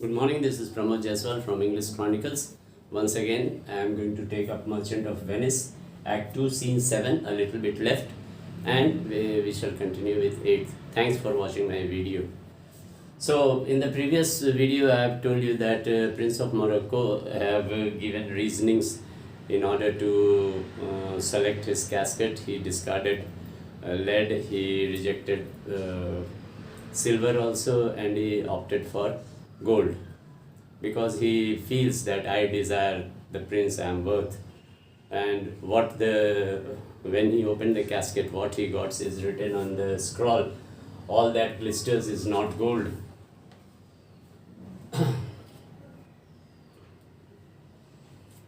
Good morning, this is Pramod Jaiswal from English Chronicles. Once again, I am going to take up Merchant of Venice, Act 2, Scene 7, a little bit left, and we shall continue with 8. Thanks for watching my video. So, in the previous video, I have told you that Prince of Morocco have given reasonings in order to select his casket. He discarded lead, he rejected silver also, and he opted for gold because he feels that I desire the prince I am worth. And when he opened the casket, what he got is written on the scroll: all that glisters is not gold.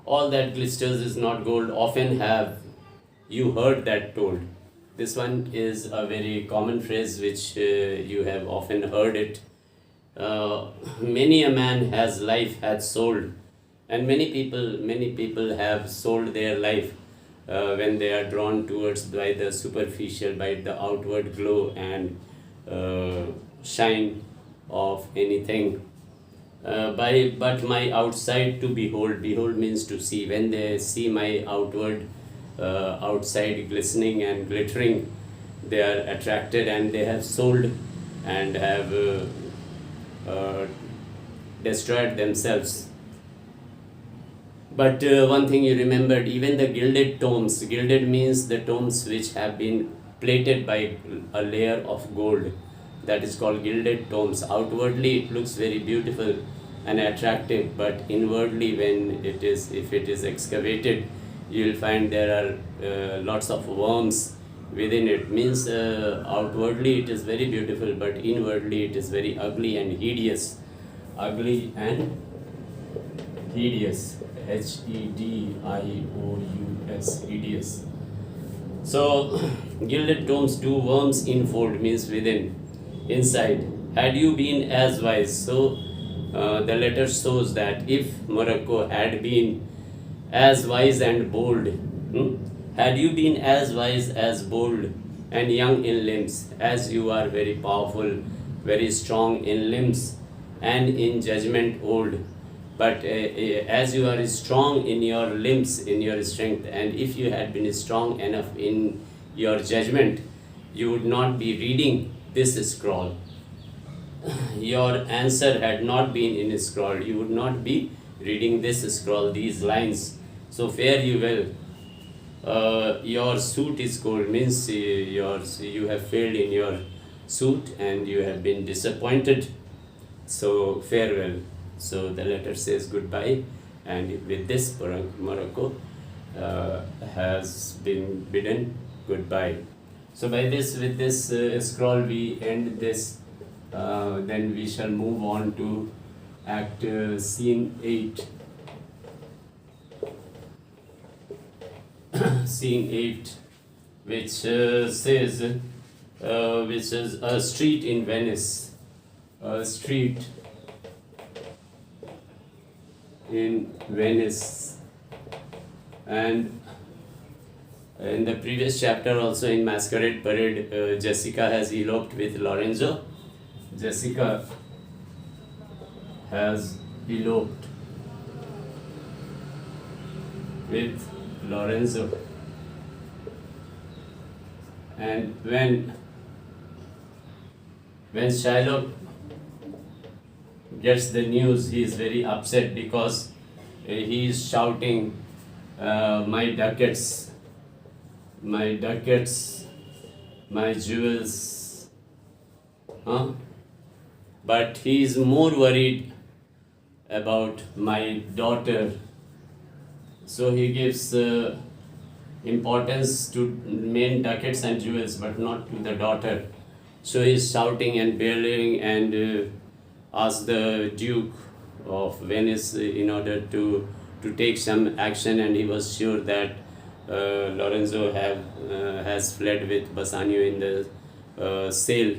All that glisters is not gold. Often have you heard that told. This one is a very common phrase which you have often heard it. Many a man has life hath sold, and many people have sold their life when they are drawn towards by the superficial, by the outward glow and shine of anything. But my outside to behold means to see. When they see my outside glistening and glittering, they are attracted, and they have sold and have destroyed themselves. But one thing you remembered: even the gilded tomes, gilded means the tomes which have been plated by a layer of gold, that is called gilded tomes. Outwardly it looks very beautiful and attractive, but inwardly, if it is excavated, you will find there are lots of worms within it. Means outwardly it is very beautiful, but inwardly it is very ugly and hideous. Hideous. Hideous. So gilded tomes do worms infold, means within, inside. Had you been as wise, so the letter shows that if Morocco had been as wise and bold, had you been as wise, as bold, and young in limbs, as you are very powerful, very strong in limbs, and in judgment old, but as you are strong in your limbs, in your strength, and if you had been strong enough in your judgment, you would not be reading this scroll. Your answer had not been in a scroll, you would not be reading this scroll, these lines. So fare you well. Your suit is gold, means you have failed in your suit and you have been disappointed. So farewell. So the letter says goodbye, and with this Morocco has been bidden goodbye. So with this scroll we end this. Then we shall move on to Act Scene 8. Scene 8, which says, which is a street in Venice. A street in Venice. And in the previous chapter, also in Masquerade Parade, Jessica has eloped with Lorenzo. Jessica has eloped with Lorenzo, and when Shylock gets the news, he is very upset because he is shouting, my ducats, my jewels, but he is more worried about my daughter. So he gives importance to main ducats and jewels, but not to the daughter. So he is shouting and bellowing and asks the Duke of Venice in order to take some action, and he was sure that Lorenzo has fled with Bassanio in the sail,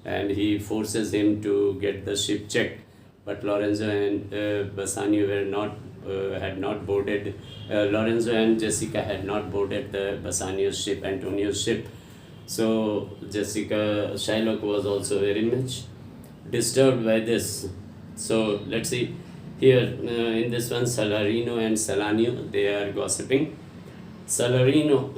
and he forces him to get the ship checked. But Lorenzo and Bassanio had not boarded. Lorenzo and Jessica had not boarded the Bassanio's ship, Antonio's ship. So Shylock was also very much disturbed by this. So let's see here in this one, Salarino and Salanio, they are gossiping. Salarino,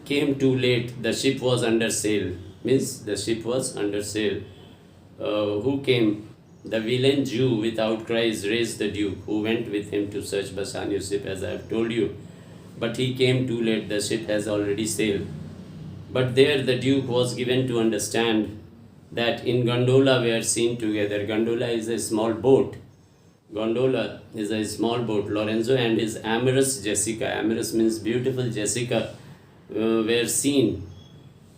came too late. The ship was under sail. Means the ship was under sail. Who came? The villain Jew with outcries raised the Duke, who went with him to search Bassanio's ship, as I have told you. But he came too late. The ship has already sailed. But there the Duke was given to understand that in gondola we are seen together. Gondola is a small boat. Gondola is a small boat. Lorenzo and his amorous Jessica, amorous means beautiful Jessica, were seen.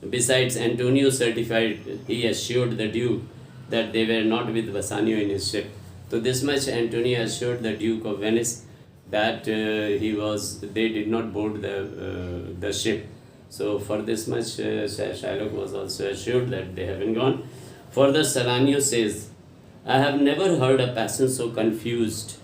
Besides, Antonio certified, he assured the Duke that they were not with Bassanio in his ship. So this much Antonio assured the Duke of Venice that they did not board the ship. So for this much, Shylock was also assured that they haven't gone. Further, Salanio says, I have never heard a passion so confused,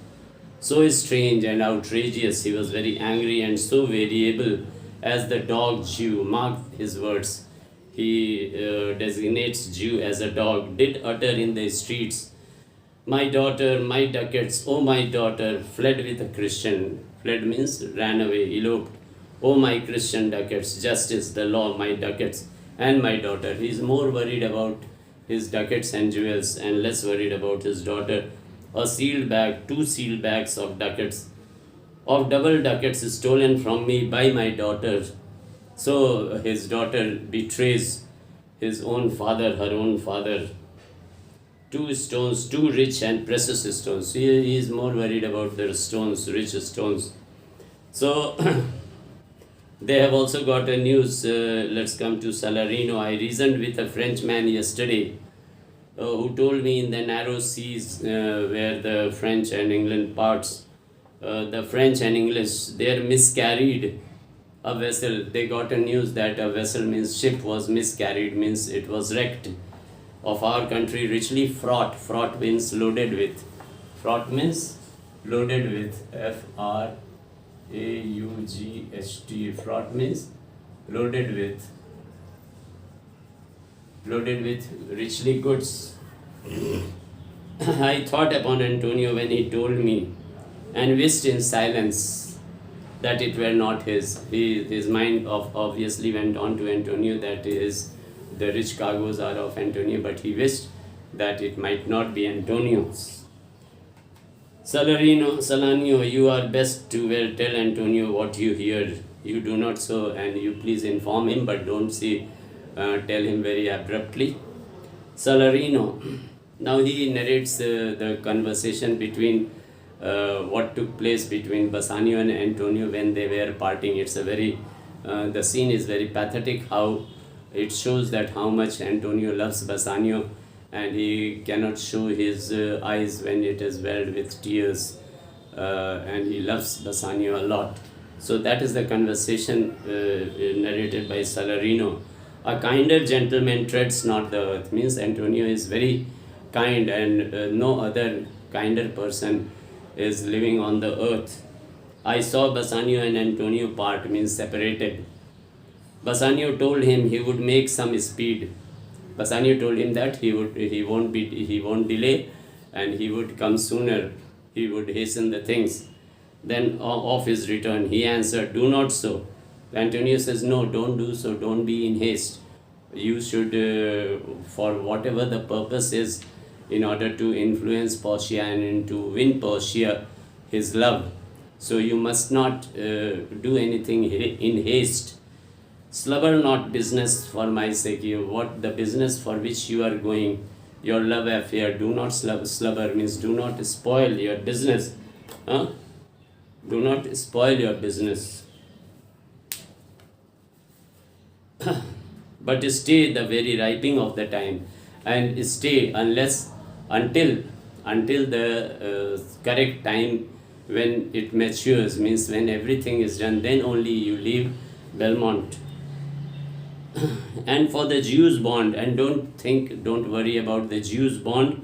so strange and outrageous. He was very angry and so variable as the dog Jew. Mark his words. He designates Jew as a dog, did utter in the streets, my daughter, my ducats, oh my daughter, fled with a Christian. Fled means ran away, eloped. Oh my Christian ducats, justice, the law, my ducats, and my daughter. He is more worried about his ducats and jewels and less worried about his daughter. A sealed bag, 2 sealed bags of ducats, of double ducats stolen from me by my daughter. So his daughter betrays his own father, her own father. 2 stones, 2 rich and precious stones. He is more worried about the stones, rich stones. So they have also got a news. Let's come to Salarino. I reasoned with a Frenchman yesterday who told me in the narrow seas where the French and England parts, the French and English, they are miscarried a vessel. They got a news that a vessel means ship was miscarried, means it was wrecked, of our country, richly fraught. Fraught means loaded with. Fraught means loaded with. F-R-A-U-G-H-T. Fraught means loaded with. Loaded with richly goods. I thought upon Antonio when he told me, and wished in silence that it were not his. His mind obviously went on to Antonio, that the rich cargoes are of Antonio, but he wished that it might not be Antonio's. Salanio, you are best to tell Antonio what you hear. You do not so, and you please inform him, but don't tell him very abruptly. Salarino, now he narrates the conversation between what took place between Bassanio and Antonio when they were parting. It's the scene is very pathetic, how it shows that how much Antonio loves Bassanio, and he cannot show his eyes when it is welled with tears, and he loves Bassanio a lot. So that is the conversation narrated by Salarino. A kinder gentleman treads not the earth, means Antonio is very kind, and no other kinder person is living on the earth. I saw Bassanio and Antonio part, means separated. Bassanio told him he would make some speed. Bassanio told him that he won't delay, and he would come sooner. He would hasten the things. Then of his return, he answered, "Do not so." Antonio says, "No, don't do so. Don't be in haste. You should, for whatever the purpose is, in order to influence Portia and to win Portia his love. So you must not do anything in haste. Slubber not business for my sake. What the business for which you are going, your love affair, do not slubber means do not spoil your business. Do not spoil your business. But stay the very ripening of the time, and stay until the correct time when it matures, means when everything is done, then only you leave Belmont. And for the Jews bond, and don't worry about the Jews bond,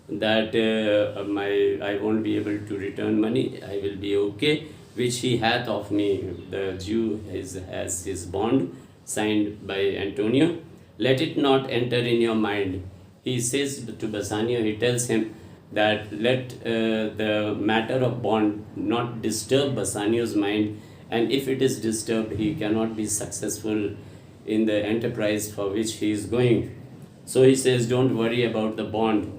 that I won't be able to return money, I will be okay, which he hath of me. The Jew has his bond signed by Antonio. Let it not enter in your mind. He says to Bassanio, he tells him that let the matter of bond not disturb Bassanio's mind, and if it is disturbed, he cannot be successful in the enterprise for which he is going. So he says, don't worry about the bond.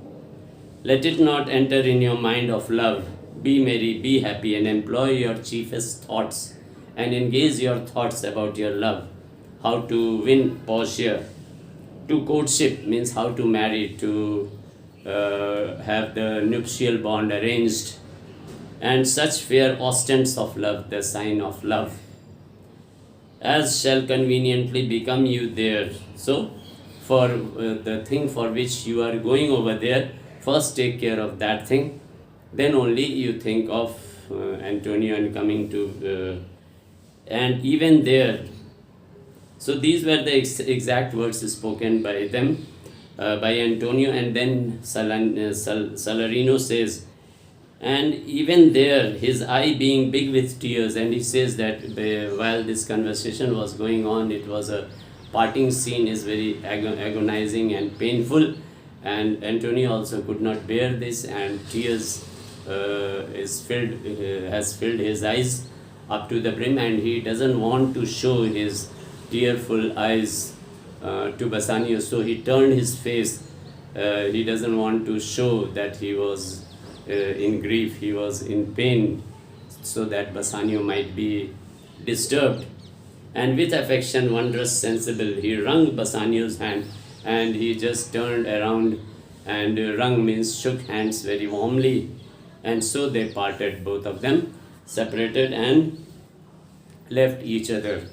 Let it not enter in your mind of love. Be merry, be happy, and employ your chiefest thoughts, and engage your thoughts about your love. How to win Portia. To courtship means how to marry, to have the nuptial bond arranged, and such fair ostents of love, the sign of love, as shall conveniently become you there. So, for the thing for which you are going over there, first take care of that thing, then only you think of Antonio and coming to, and even there. So these were the exact words spoken by them, by Antonio, and then Salarino says, and even there, his eye being big with tears, and he says that while this conversation was going on, it was a parting scene, is very agonizing and painful, and Antonio also could not bear this, and tears has filled his eyes up to the brim, and he doesn't want to show his tearful eyes to Bassanio, so he turned his face. He doesn't want to show that he was in grief, he was in pain, so that Bassanio might be disturbed. And with affection wondrous sensible, he wrung Bassanio's hand, and he just turned around and wrung means shook hands very warmly, and so they parted, both of them separated and left each other.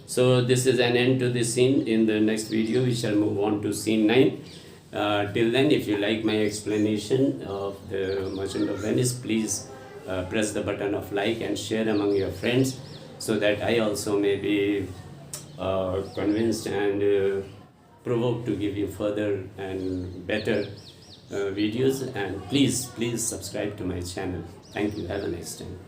So this is an end to this scene. In the next video we shall move on to scene 9. Till then, if you like my explanation of the Merchant of Venice, please press the button of like and share among your friends, so that I also may be convinced and provoked to give you further and better videos. And please subscribe to my channel. Thank you. Have a nice time.